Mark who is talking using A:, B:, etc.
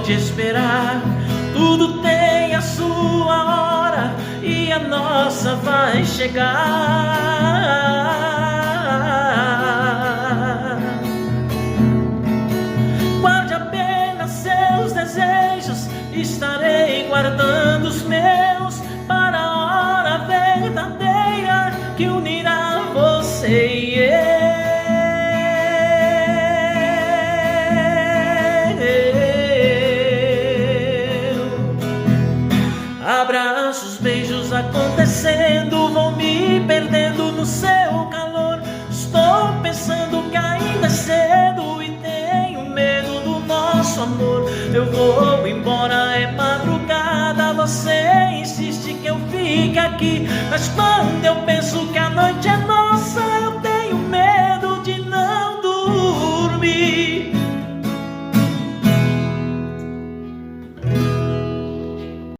A: pode esperar. Tudo tem a sua hora e a nossa vai chegar. Guarde apenas seus desejos, estarei guardando os meus para a hora verdadeira que unirá você e eu. Abraços, beijos acontecendo, vou me perdendo no seu calor. Estou pensando que ainda é cedo e tenho medo do nosso amor. Eu vou embora, é madrugada, você insiste que eu fique aqui, mas quando eu penso que a noite é